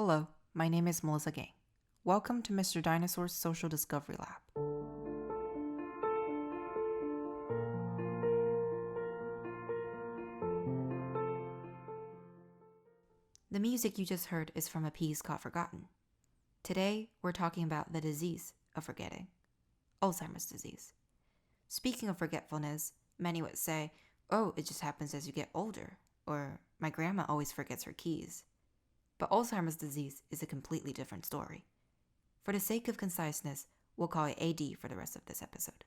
Hello, my name is Melissa Gang. Welcome to Mr. Dinosaur's Social Discovery Lab. The music you just heard is from a piece called Forgotten. Today, we're talking about the disease of forgetting, Alzheimer's disease. Speaking of forgetfulness, many would say, oh, it just happens as you get older, or my grandma always forgets her keys. But Alzheimer's disease is a completely different story. For the sake of conciseness, we'll call it AD for the rest of this episode.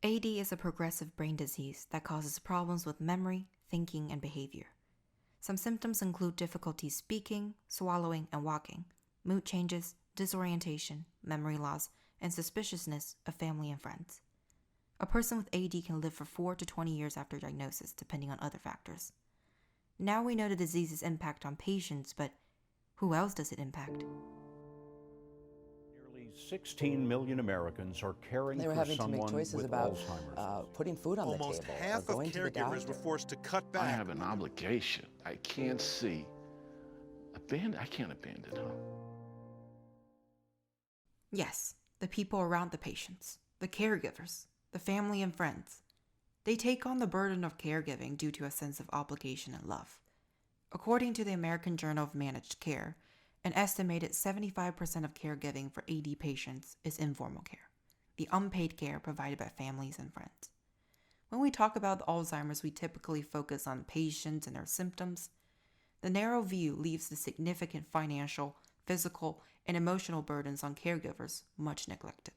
AD is a progressive brain disease that causes problems with memory, thinking, and behavior. Some symptoms include difficulty speaking, swallowing, and walking, mood changes, disorientation, memory loss, and suspiciousness of family and friends. A person with AD can live for 4 to 20 years after diagnosis, depending on other factors. Now we know the disease's impact on patients, but who else does it impact? Nearly 16 million Americans are caring They were for having to make someone choices with about Alzheimer's. putting food on the Almost table, or half of going to the caregivers doctor. were forced to cut back. I have an obligation. I can't see. I can't abandon her. Yes, the people around the patients, the caregivers, the family and friends. They take on the burden of caregiving due to a sense of obligation and love. According to the American Journal of Managed Care, an estimated 75% of caregiving for AD patients is informal care, the unpaid care provided by families and friends. When we talk about Alzheimer's, we typically focus on patients and their symptoms. The narrow view leaves the significant financial, physical, and emotional burdens on caregivers much neglected.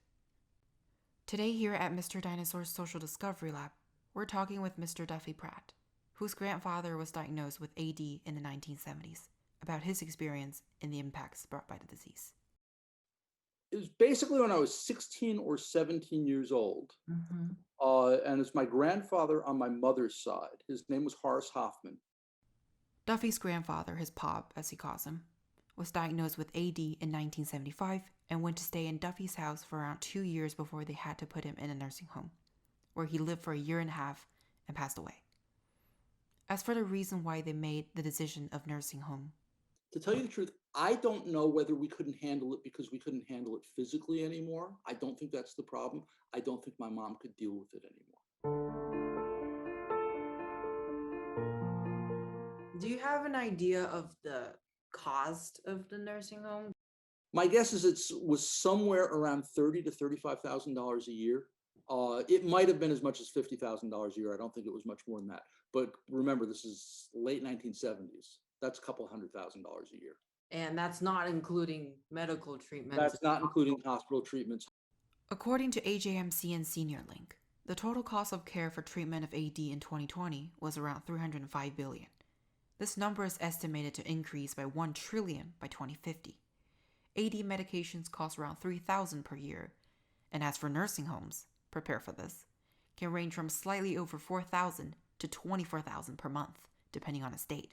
Today here at Mr. Dinosaur's Social Discovery Lab, we're talking with Mr. Duffy Pratt, whose grandfather was diagnosed with AD in the 1970s, about his experience and the impacts brought by the disease. It was basically when I was 16 or 17 years old. And it's my grandfather on my mother's side. His name was Horace Hoffman. Duffy's grandfather, his pop as he calls him, was diagnosed with AD in 1975 and went to stay in Duffy's house for around 2 years before they had to put him in a nursing home, where he lived for a year and a half and passed away. As for the reason why they made the decision of nursing home, To tell you the truth, I don't know whether we couldn't handle it because we couldn't handle it physically anymore. I don't think that's the problem. I don't think my mom could deal with it anymore. Do you have an idea of the cost of the nursing home? My guess is it was somewhere around $30,000 to $35,000 a year. It might have been as much as $50,000 a year. I don't think it was much more than that. But remember, this is late 1970s. That's a couple $100,000 a year. And that's not including medical treatment. That's not including hospital treatments. according to AJMC and SeniorLink, the total cost of care for treatment of AD in 2020 was around $305 billion. This number is estimated to increase by $1 trillion by 2050. AD medications cost around $3,000 per year, and as for nursing homes, prepare for this, can range from slightly over $4,000 to $24,000 per month, depending on a state.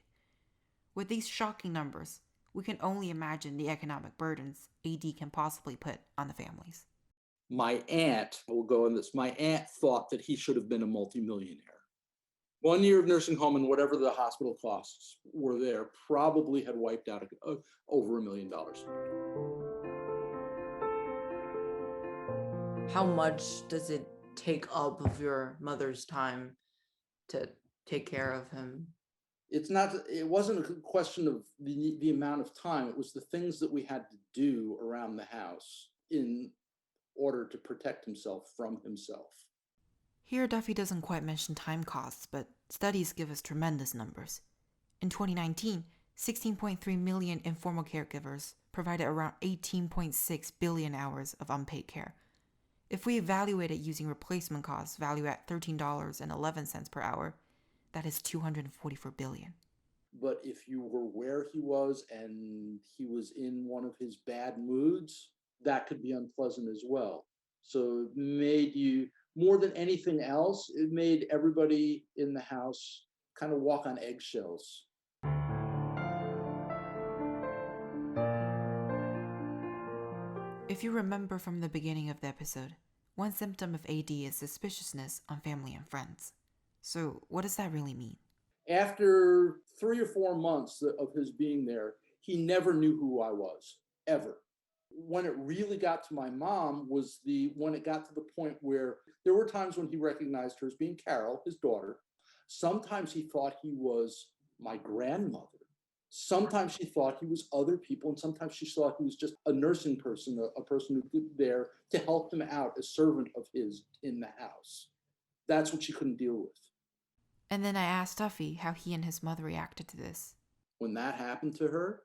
With these shocking numbers, we can only imagine the economic burdens AD can possibly put on the families. My aunt, will go on this, my aunt thought that he should have been a multimillionaire. 1 year of nursing home and whatever the hospital costs were there probably had wiped out over $1 million. How much does it take up of your mother's time to take care of him? It wasn't a question of the amount of time. It was the things that we had to do around the house in order to protect himself from himself. Here, Duffy doesn't quite mention time costs, but studies give us tremendous numbers. In 2019, 16.3 million informal caregivers provided around 18.6 billion hours of unpaid care. If we evaluate it using replacement costs valued at $13.11 per hour, that is $244 billion. But if you were where he was and he was in one of his bad moods, that could be unpleasant as well. So it made you, more than anything else, it made everybody in the house kind of walk on eggshells. If you remember from the beginning of the episode, one symptom of AD is suspiciousness on family and friends. So what does that really mean? After 3 or 4 months of his being there, He never knew who I was, ever. When it really got to my mom was when it got to the point where there were times when he recognized her as being Carol, his daughter. Sometimes he thought he was my grandmother. Sometimes she thought he was other people, and sometimes she thought he was just a nursing person, a person who was there to help him out, a servant of his in the house. That's what she couldn't deal with. And then I asked Duffy how he and his mother reacted to this. When that happened to her,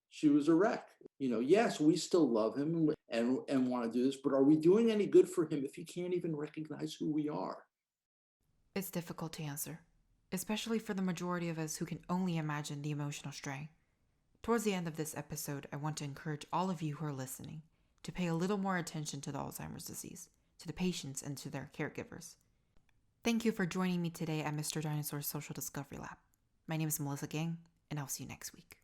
she was a wreck. Yes, we still love him and want to do this, but are we doing any good for him if he can't even recognize who we are? It's difficult to answer, especially for the majority of us who can only imagine the emotional strain. Towards the end of this episode, I want to encourage all of you who are listening to pay a little more attention to the Alzheimer's disease, to the patients, and to their caregivers. Thank you for joining me today at Mr. Dinosaur's Social Discovery Lab. My name is Melissa Gang, and I'll see you next week.